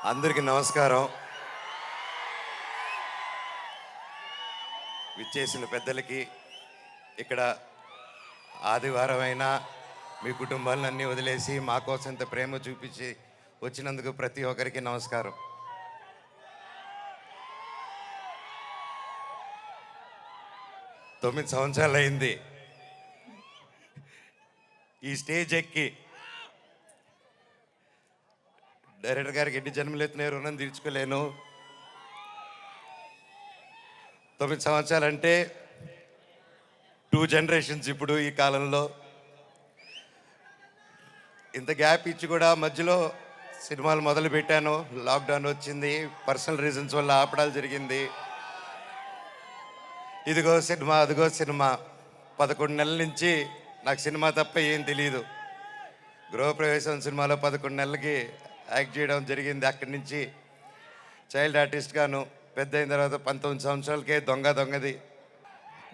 అందరికీ నమస్కారం. విచ్చేసిన పెద్దలకి, ఇక్కడ ఆదివారం అయినా మీ కుటుంబాలన్నీ వదిలేసి మా కోసం ఇంత ప్రేమ చూపించి వచ్చినందుకు ప్రతి ఒక్కరికి నమస్కారం. తొమ్మిది సంవత్సరాలు అయింది ఈ స్టేజ్ ఎక్కి. డైరెక్టర్ గారికి ఎన్ని జన్మలు ఎత్తిన రుణం తీర్చుకోలేను. 9 సంవత్సరాలు అంటే 2 జనరేషన్స్. ఇప్పుడు ఈ కాలంలో ఇంత గ్యాప్ ఇచ్చి కూడా మధ్యలో సినిమాలు మొదలు పెట్టాను. లాక్డౌన్ వచ్చింది, పర్సనల్ రీజన్స్ వల్ల ఆపడాలు జరిగింది. ఇదిగో సినిమా, అదిగో సినిమా. 11 నెలల నుంచి నాకు సినిమా తప్ప ఏం తెలియదు. గృహప్రవేశం సినిమాలో 11 నెలలకి యాక్ట్ చేయడం జరిగింది. అక్కడి నుంచి చైల్డ్ ఆర్టిస్ట్గాను, పెద్ద అయిన తర్వాత 19 సంవత్సరాలకే దొంగది.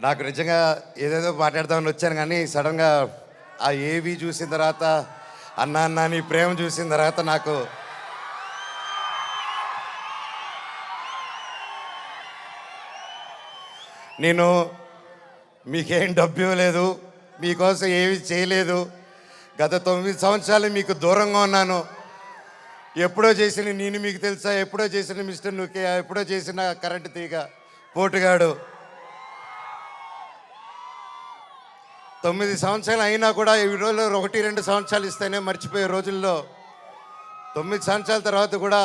నాకు నిజంగా ఏదేదో మాట్లాడదామని వచ్చాను, కానీ సడన్గా ఆ ఏవి చూసిన తర్వాత, అన్నా నీ ప్రేమ చూసిన తర్వాత నాకు నేను మీకేం డబ్బు ఇవ్వలేదు, మీకోసం ఏవి చేయలేదు. గత 9 సంవత్సరాలు మీకు దూరంగా ఉన్నాను. ఎప్పుడో చేసిన నేను మీకు తెలుసా, ఎప్పుడో చేసిన మిస్టర్ నుకే, ఎప్పుడో చేసిన కరెంటు తీగ పోటుగాడు. 9 సంవత్సరాలు అయినా కూడా ఈ రోజుల్లో 1-2 సంవత్సరాలు ఇస్తేనే మర్చిపోయే రోజుల్లో 9 సంవత్సరాల తర్వాత కూడా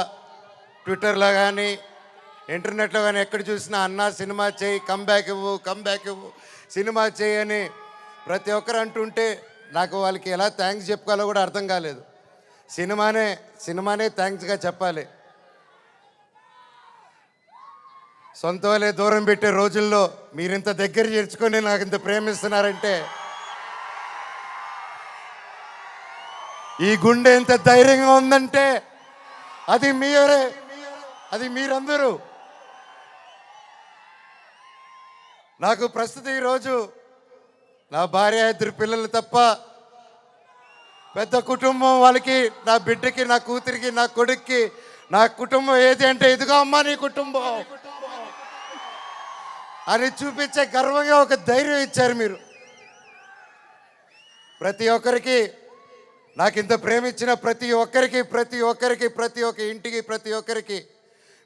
ట్విట్టర్లో కానీ ఇంటర్నెట్లో కానీ ఎక్కడ చూసినా అన్నా సినిమా చేయి, కమ్బ్యాక్ ఇవ్వు, సినిమా చేయి అని ప్రతి ఒక్కరు అంటుంటే నాకు వాళ్ళకి ఎలా థ్యాంక్స్ చెప్పుకోవాలో కూడా అర్థం కాలేదు. సినిమానే థ్యాంక్స్గా చెప్పాలి. సొంత వాళ్ళే దూరం పెట్టే రోజుల్లో మీరింత దగ్గర చేర్చుకొని నాకు ఇంత ప్రేమిస్తున్నారంటే, ఈ గుండె ఎంత ధైర్యంగా ఉందంటే అది మీరే, అది మీరందరూ. నాకు ప్రస్తుతం ఈరోజు నా భార్య, 2 పిల్లలు తప్ప పెద్ద కుటుంబం. వాళ్ళకి, నా బిడ్డకి, నా కూతురికి, నా కొడుక్కి నా కుటుంబం ఏది అంటే ఇదిగో అమ్మా నీ కుటుంబం అని చూపించే గర్వంగా ఒక ధైర్యం ఇచ్చారు మీరు. ప్రతి ఒక్కరికి, నాకు ఇంత ప్రేమించిన ప్రతి ఒక్క ఇంటికి, ప్రతి ఒక్కరికి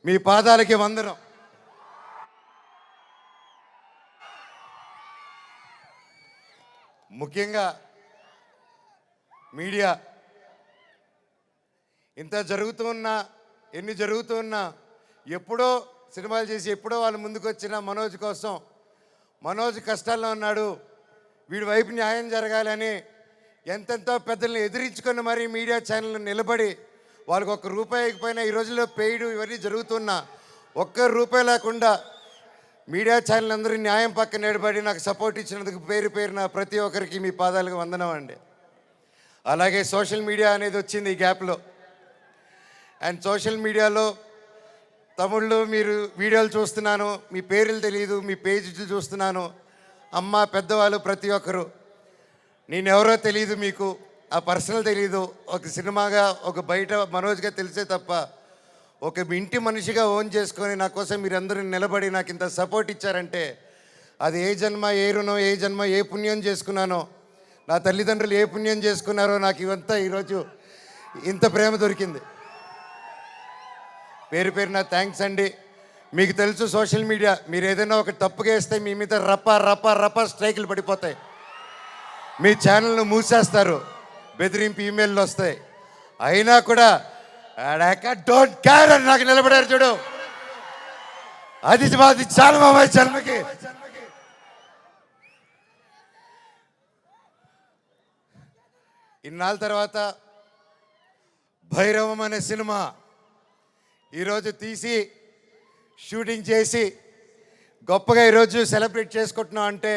మీ పాదాలకి వందనం. ముఖ్యంగా మీడియా, ఇంత జరుగుతున్నా, ఎన్ని జరుగుతున్నా, ఎప్పుడో సినిమాలు చేసి ఎప్పుడో వాళ్ళు ముందుకు వచ్చిన మనోజ్ కోసం, మనోజ్ కష్టాల్లో ఉన్నాడు, వీడి వైపు న్యాయం జరగాలని ఎంతెంతో పెద్దల్ని ఎదిరించుకొని మరీ మీడియా ఛానల్ నిలబడి, వాళ్ళకి ₹1 ఇకపోయినా ఈ రోజుల్లో పెయిడ్ ఇవన్నీ జరుగుతున్నా ₹1 లేకుండా మీడియా ఛానల్ అందరూ న్యాయం పక్కన నిలబడి నాకు సపోర్ట్ ఇచ్చినందుకు పేరున ప్రతి ఒక్కరికి మీ పాదాలకు వందనం అండి. అలాగే సోషల్ మీడియా అనేది వచ్చింది ఈ గ్యాప్లో. అండ్ సోషల్ మీడియాలో తమిళ్లో మీరు వీడియోలు చూస్తున్నాను, మీ పేర్లు తెలియదు, మీ పేజీలు చూస్తున్నాను. అమ్మ, పెద్దవాళ్ళు ప్రతి ఒక్కరు, నేనెవరో తెలియదు, మీకు ఆ పర్సనల్ తెలియదు. ఒక సినిమాగా, ఒక బయట మనోజ్గా తెలిసే తప్ప ఒక ఇంటి మనిషిగా ఓన్ చేసుకొని నా కోసం మీరందరూ నిలబడి నాకు ఇంత సపోర్ట్ ఇచ్చారంటే అది ఏ జన్మ, ఏ రుణం, ఏ జన్మ, ఏ పుణ్యం చేసుకున్నానో, నా తల్లిదండ్రులు ఏ పుణ్యం చేసుకున్నారో నాకు ఇవంతా ఈరోజు ఇంత ప్రేమ దొరికింది. పేరున థ్యాంక్స్ అండి. మీకు తెలుసు సోషల్ మీడియా, మీరు ఏదైనా ఒక తప్పుగా వేస్తే మీ మీద రప్ప స్ట్రైకులు పడిపోతాయి, మీ ఛానల్ను మూసేస్తారు, బెదిరింపు ఈమెయిల్లు వస్తాయి. అయినా కూడా డోంట్ కేర్ అని నాకు నిలబడారు చూడు, అది చాలా మా జన్మకి. ఇన్నాళ్ళ తర్వాత భైరవం అనే సినిమా ఈరోజు తీసి షూటింగ్ చేసి గొప్పగా ఈరోజు సెలబ్రేట్ చేసుకుంటున్నాం అంటే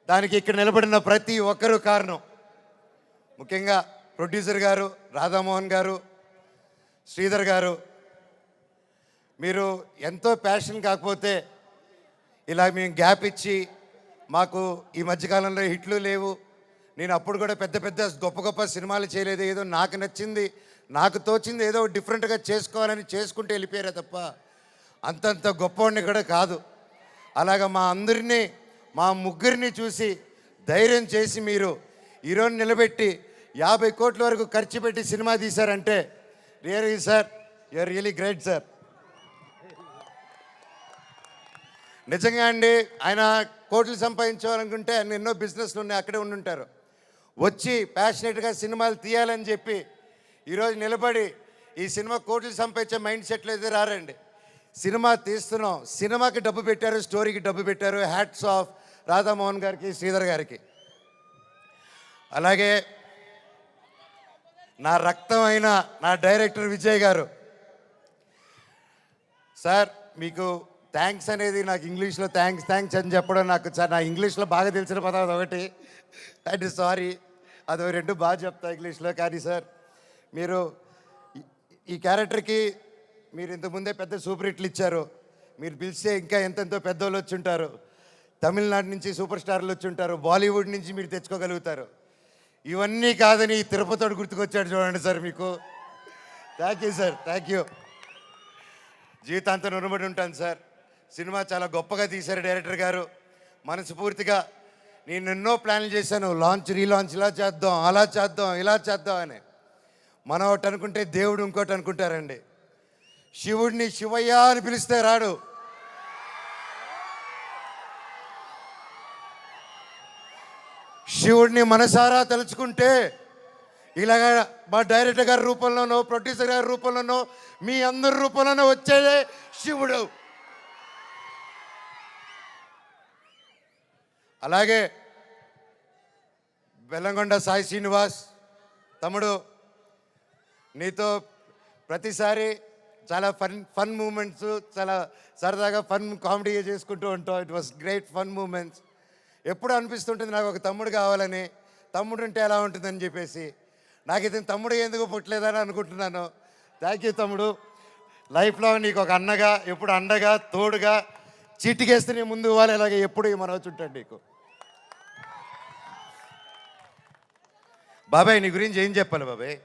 దానికి ఇక్కడ నిలబడిన ప్రతి ఒక్కరూ కారణం. ముఖ్యంగా ప్రొడ్యూసర్ గారు, రాధామోహన్ గారు, శ్రీధర్ గారు, మీరు ఎంతో ప్యాషన్ కాకపోతే ఇలా మేము గ్యాప్ ఇచ్చి, మాకు ఈ మధ్యకాలంలో హిట్లు లేవు, నేను అప్పుడు కూడా పెద్ద గొప్ప సినిమాలు చేయలేదు, ఏదో నాకు నచ్చింది నాకు తోచింది ఏదో డిఫరెంట్గా చేసుకోవాలని చేసుకుంటూ వెళ్ళిపోయారే తప్ప అంతంత గొప్పవాడిని కూడా కాదు. అలాగా మా అందరినీ, మా ముగ్గురిని చూసి ధైర్యం చేసి మీరు ఈరోజు నిలబెట్టి 50 కోట్ల వరకు ఖర్చు పెట్టి సినిమా తీశారంటే really sir, you're really great sir. నిజంగా అండి, ఆయన కోట్లు సంపాదించాలనుకుంటే ఆయన ఎన్నో బిజినెస్లు ఉన్నాయి, అక్కడే ఉండుంటారు. వచ్చి ప్యాషనెట్గా సినిమాలు తీయాలని చెప్పి ఈరోజు నిలబడి ఈ సినిమా కోట్లు సంపాదించే మైండ్ సెట్లు అయితే రారండి. సినిమా తీస్తున్నాం, సినిమాకి డబ్బు పెట్టారు, స్టోరీకి డబ్బు పెట్టారు. హ్యాట్స్ ఆఫ్ రాధామోహన్ గారికి, శ్రీధర్ గారికి. అలాగే నా రక్తం అయిన నా డైరెక్టర్ విజయ్ గారు. సార్ మీకు థ్యాంక్స్ అనేది, నాకు ఇంగ్లీష్లో థ్యాంక్స్ అని చెప్పడం నాకు నా ఇంగ్లీష్లో బాగా తెలిసిన పదం అదొకటి. అండ్ సారీ, అది రెండు బాగా చెప్తా ఇంగ్లీష్లో. కానీ సార్ మీరు ఈ క్యారెక్టర్కి మీరు ఇంతకుముందే పెద్ద సూపర్ హిట్లు ఇచ్చారు. మీరు పిలిస్తే ఇంకా ఎంతెంతో పెద్దోళ్ళు వచ్చి ఉంటారు. తమిళనాడు నుంచి సూపర్ స్టార్లు వచ్చి ఉంటారు, బాలీవుడ్ నుంచి మీరు తెచ్చుకోగలుగుతారు. ఇవన్నీ కాదని తిరుపతితో గుర్తుకొచ్చాడు చూడండి సార్. మీకు thank you sir, thank you. జీవితాంతం రుణపడి ఉంటాను సార్. సినిమా చాలా గొప్పగా తీశారు డైరెక్టర్ గారు. మనస్ఫూర్తిగా నేను ఎన్నో ప్లాన్లు చేశాను, లాంచ్ రీలాంచ్ ఇలా చేద్దాం, అలా చేద్దాం, ఇలా చేద్దాం అని. మనం ఒకటి అనుకుంటే దేవుడు ఇంకోటి అనుకుంటారండి. శివుడిని శివయ్య అని పిలిస్తే రాడు. శివుడిని మనసారా తలుచుకుంటే ఇలాగ మా డైరెక్టర్ గారి రూపంలోనో, ప్రొడ్యూసర్ గారి రూపంలోనో, మీ అందరి రూపంలోనో వచ్చేదే శివుడు. అలాగే బెల్లంకొండ సాయి శ్రీనివాస్ తమ్ముడు, నీతో ప్రతిసారి చాలా ఫన్ మూమెంట్స్, చాలా సరదాగా ఫన్ కామెడీ చేసుకుంటూ ఉంటాం. It was great fun moments. ఎప్పుడు అనిపిస్తుంటుంది నాకు ఒక తమ్ముడు కావాలని, తమ్ముడు ఉంటే ఎలా ఉంటుందని చెప్పేసి. నాకు ఇతను తమ్ముడు ఎందుకు పుట్టలేదని అనుకుంటున్నాను. థ్యాంక్ యూ తమ్ముడు. లైఫ్లో నీకు ఒక అన్నగా, ఎప్పుడు అండగా, తోడుగా, చీటికేస్తే నీ ముందు ఇవ్వాలి, ఇలాగే ఎప్పుడు ఈ మనవచ్చు ఉంటాడు నీకు. బాబాయ్ నీ గురించి ఏం చెప్పాలి బాబాయ్?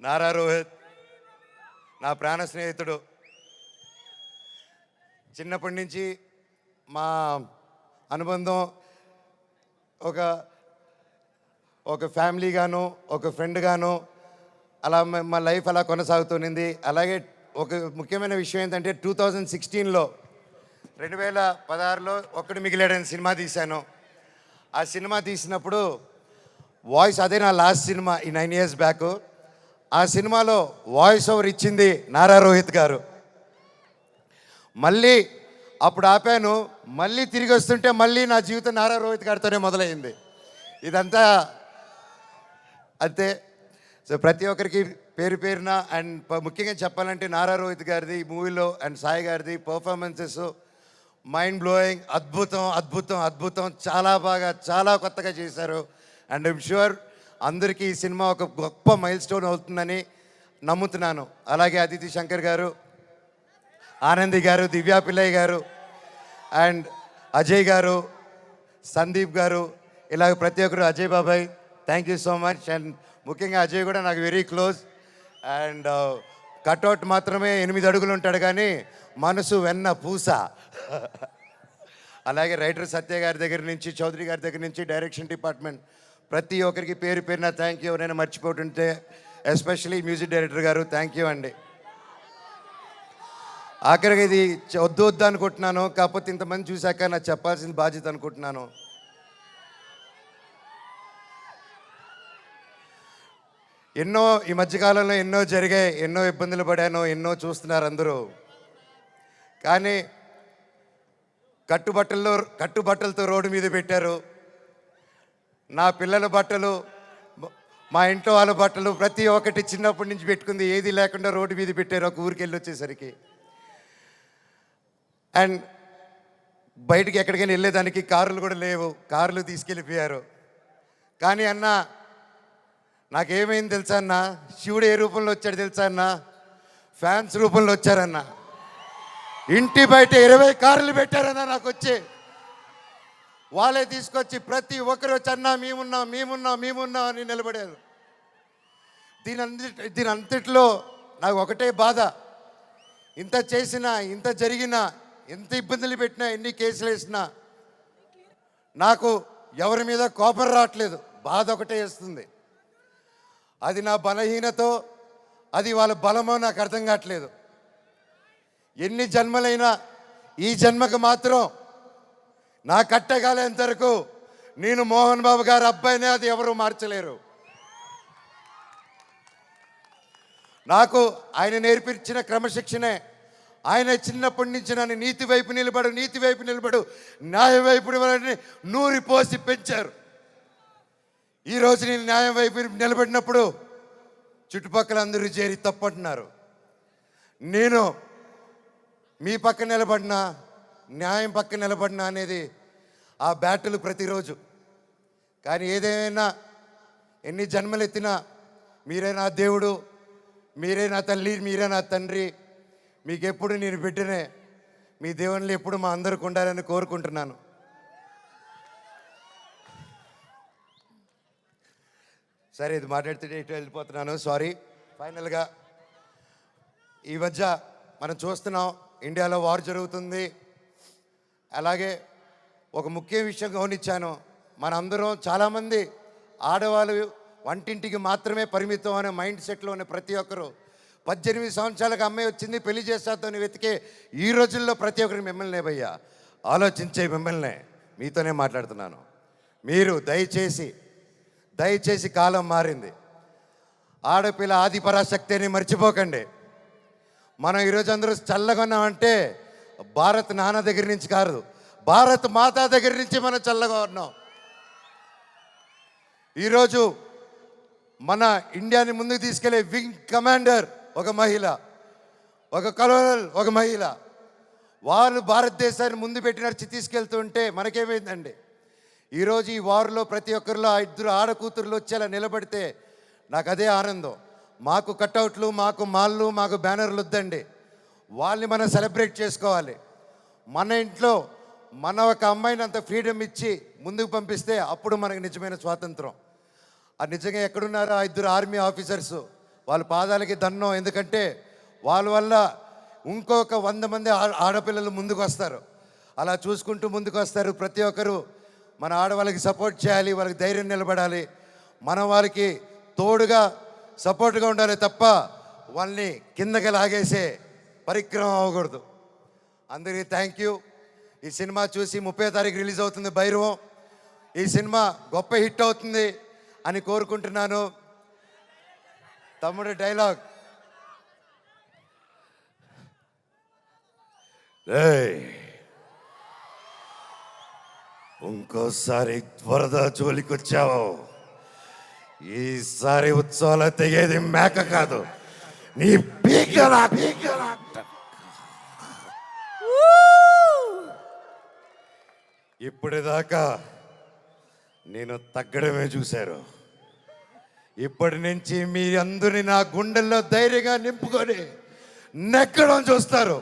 నారా రోహిత్ నా ప్రాణ స్నేహితుడు. చిన్నప్పటి నుంచి మా అనుబంధం ఒక ఫ్యామిలీగాను, ఒక ఫ్రెండ్గాను అలా మా లైఫ్ అలా కొనసాగుతుంది. అలాగే ఒక ముఖ్యమైన విషయం ఏంటంటే 2016లో 2016లో ఒక్కడు మిగిలాడని సినిమా తీశాను. ఆ సినిమా తీసినప్పుడు వాయిస్, అదే నా లాస్ట్ సినిమా ఈ 9 years బ్యాక్. ఆ సినిమాలో వాయిస్ ఓవర్ ఇచ్చింది నారా రోహిత్ గారు. మళ్ళీ అప్పుడు ఆపాను, మళ్ళీ తిరిగి వస్తుంటే మళ్ళీ నా జీవితం నారా రోహిత్ గారితోనే మొదలైంది. ఇదంతా అంతే. సో ప్రతి ఒక్కరికి పేరు పేరున అండ్ ముఖ్యంగా చెప్పాలంటే నారా రోహిత్ గారిది ఈ మూవీలో అండ్ సాయి గారిది పర్ఫార్మెన్సెస్ మైండ్ బ్లోయింగ్, అద్భుతం అద్భుతం అద్భుతం. చాలా బాగా, చాలా కొత్తగా చేశారు. అండ్ ఐమ్ ష్యూర్ అందరికీ ఈ సినిమా ఒక గొప్ప మైల్ స్టోన్ అవుతుందని నమ్ముతున్నాను. అలాగే అదితి శంకర్ గారు, ఆనంది గారు, దివ్యా పిల్లయ్య గారు అండ్ అజయ్ గారు, సందీప్ గారు, ఇలాగ ప్రతి ఒక్కరు, అజయ్ బాబాయ్ thank you so much. And ముఖ్యంగా అజయ్ కూడా నాకు వెరీ క్లోజ్. అండ్ కట్అవుట్ మాత్రమే 8 అడుగులు ఉంటాడు కానీ మనసు వెన్న పూస. అలాగే రైటర్ సత్య గారి దగ్గర నుంచి, చౌదరి గారి దగ్గర నుంచి, డైరెక్షన్ డిపార్ట్మెంట్ ప్రతి ఒక్కరికి పేరు పేరున థ్యాంక్ యూ. ఎవరైనా మర్చిపోతుంటే ఎస్పెషలీ మ్యూజిక్ డైరెక్టర్ గారు థ్యాంక్ యూ అండి. ఆఖరికి ఇది వద్దు అనుకుంటున్నాను, కాకపోతే ఇంతమంది చూశాక నాకు చెప్పాల్సిన బాధ్యత అనుకుంటున్నాను. ఎన్నో ఈ మధ్యకాలంలో ఎన్నో జరిగాయి, ఎన్నో ఇబ్బందులు పడాను, ఎన్నో చూస్తున్నారు అందరూ. కానీ కట్టుబట్టలతో రోడ్డు మీద పెట్టారు. నా పిల్లల బట్టలు, మా ఇంట్లో వాళ్ళ బట్టలు ప్రతి ఒక్కటి చిన్నప్పటి నుంచి పెట్టుకుంది ఏది లేకుండా రోడ్డు మీద పెట్టారు ఒక ఊరికి వెళ్ళి వచ్చేసరికి. అండ్ బయటికి ఎక్కడికైనా వెళ్ళేదానికి కార్లు కూడా లేవు, కార్లు తీసుకెళ్ళిపోయారు. కానీ అన్న నాకేమైంది తెలుసా అన్న, శివుడు ఏ రూపంలో వచ్చాడు తెలుసా అన్న, ఫ్యాన్స్ రూపంలో వచ్చారన్న. ఇంటి బయట 20 కార్లు పెట్టారన్న నాకు వచ్చి. వాళ్ళే తీసుకొచ్చి ప్రతి ఒక్కరు వచ్చి అన్న మేమున్నాం అని నిలబడారు. దీని అంతట్లో నాకు ఒకటే బాధ. ఇంత చేసినా, ఇంత జరిగినా, ఎంత ఇబ్బందులు పెట్టినా, ఎన్ని కేసులు వేసినా నాకు ఎవరి మీద కోపం రావట్లేదు. బాధ ఒకటే వేస్తుంది. అది నా బలహీనతో, అది వాళ్ళ బలమో నాకు అర్థం కావట్లేదు. ఎన్ని జన్మలైనా ఈ జన్మకు మాత్రం నా కట్టగాలేంత వరకు నేను మోహన్ బాబు గారి అబ్బాయినే, అది ఎవరు మార్చలేరు. నాకు ఆయన నేర్పించిన క్రమశిక్షణే. ఆయన చిన్నప్పటి నుంచి నన్ను నీతి వైపు నిలబడు, న్యాయం వైపు నూరి పోసి పెంచారు. ఈరోజు నేను న్యాయం వైపు నిలబడినప్పుడు చుట్టుపక్కల అందరూ చేరి తప్పంటున్నారు. నేను మీ పక్క నిలబడినా, న్యాయం పక్క నిలబడినా అనేది ఆ బ్యాటిల్ ప్రతిరోజు. కానీ ఏదేమైనా, ఎన్ని జన్మలు ఎత్తినా మీరే నా దేవుడు, మీరే నా తల్లి, మీరే నా తండ్రి. మీకు ఎప్పుడు నేను బిడ్డనే. మీ దేవుళ్ళు ఎప్పుడు మా అందరికి ఉండాలని కోరుకుంటున్నాను. సరే, ఇది మాట్లాడితే ఇటు వెళ్ళిపోతున్నాను, సారీ. ఫైనల్గా ఈ మధ్య మనం చూస్తున్నాం, ఇండియాలో వార్ జరుగుతుంది. అలాగే ఒక ముఖ్య విషయం గమనించాను. మనందరం చాలామంది ఆడవాళ్ళు వంటింటికి మాత్రమే పరిమితం అనే మైండ్ సెట్లో ఉన్న ప్రతి ఒక్కరు 18 సంవత్సరాలకు అమ్మాయి వచ్చింది పెళ్లి చేస్తాతోని వెతికే ఈ రోజుల్లో ప్రతి ఒక్కరికి మిమ్మల్నే భయ్యా, ఆలోచించే మిమ్మల్నే, మీతోనే మాట్లాడుతున్నాను. మీరు దయచేసి కాలం మారింది. ఆడపిల్ల ఆది పరాశక్తి అని మర్చిపోకండి. మనం ఈరోజు అందరూ చల్లగా ఉన్నామంటే భారత్ నాన్న దగ్గర నుంచి కాదు, భారత్ మాతా దగ్గర నుంచి మనం చల్లగా ఉన్నాం. ఈరోజు మన ఇండియాని ముందుకు తీసుకెళ్లే వింగ్ కమాండర్ ఒక మహిళ, ఒక కలోనల్ ఒక మహిళ. వాళ్ళు భారతదేశాన్ని ముందు పెట్టి నడిచి తీసుకెళ్తుంటే మనకేమైందండి? ఈరోజు ఈ వార్లో ప్రతి ఒక్కరిలో 2 ఆడకూతుర్లు వచ్చేలా నిలబడితే నాకు అదే ఆనందం. మాకు కట్అవుట్లు, మాకు మాళ్ళు, మాకు బ్యానర్లు వద్దండి. వాళ్ళని మనం సెలబ్రేట్ చేసుకోవాలి. మన ఇంట్లో మన ఒక అమ్మాయిని అంత ఫ్రీడమ్ ఇచ్చి ముందుకు పంపిస్తే అప్పుడు మనకు నిజమైన స్వాతంత్రం. అది నిజంగా ఎక్కడున్నారో 2 ఆర్మీ ఆఫీసర్స్, వాళ్ళ పాదాలకి దండం. ఎందుకంటే వాళ్ళ వల్ల ఇంకొక 100 మంది ఆడపిల్లలు ముందుకు వస్తారు. అలా చూసుకుంటూ ముందుకు వస్తారు. ప్రతి ఒక్కరు మన ఆడవాళ్ళకి సపోర్ట్ చేయాలి, వాళ్ళకి ధైర్యం నిలబడాలి. మనం వాళ్ళకి తోడుగా సపోర్ట్గా ఉండాలి తప్ప వాళ్ళని కిందకి లాగేసే పరిక్రమం అవ్వకూడదు. అందరికీ థ్యాంక్ యూ. ఈ సినిమా చూసి 30వ తారీఖు రిలీజ్ అవుతుంది భైరవం. ఈ సినిమా గొప్ప హిట్ అవుతుంది అని కోరుకుంటున్నాను. తమ్ముడు డైలాగ్, ఇంకోసారి వరద జోలికొచ్చావు, ఈసారి ఉత్సవాలు తెగేది మేక కాదు, నీ పీకల. ఇప్పటిదాకా నేను తగ్గడమే చూశారు. ఇప్పటి నుంచి మీ అందరినీ నా గుండెల్లో ధైర్యంగా నింపుకొని నెక్కడం చూస్తారు.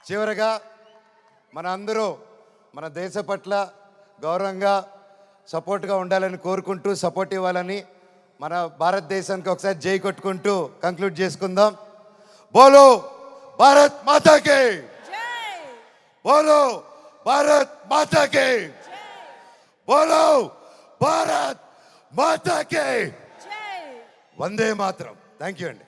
చివరగా మన అందరూ మన దేశ పట్ల గౌరవంగా సపోర్ట్గా ఉండాలని కోరుకుంటూ, సపోర్ట్ ఇవ్వాలని, మన భారతదేశానికి ఒకసారి జై కొట్టుకుంటూ కంక్లూడ్ చేసుకుందాం. బోలో భారత్ మాతాకి, బోలో భారత్ మాతాకి, బోలో భారత్ మాతాకి, వందే మాతరం. థ్యాంక్ యూ అండి.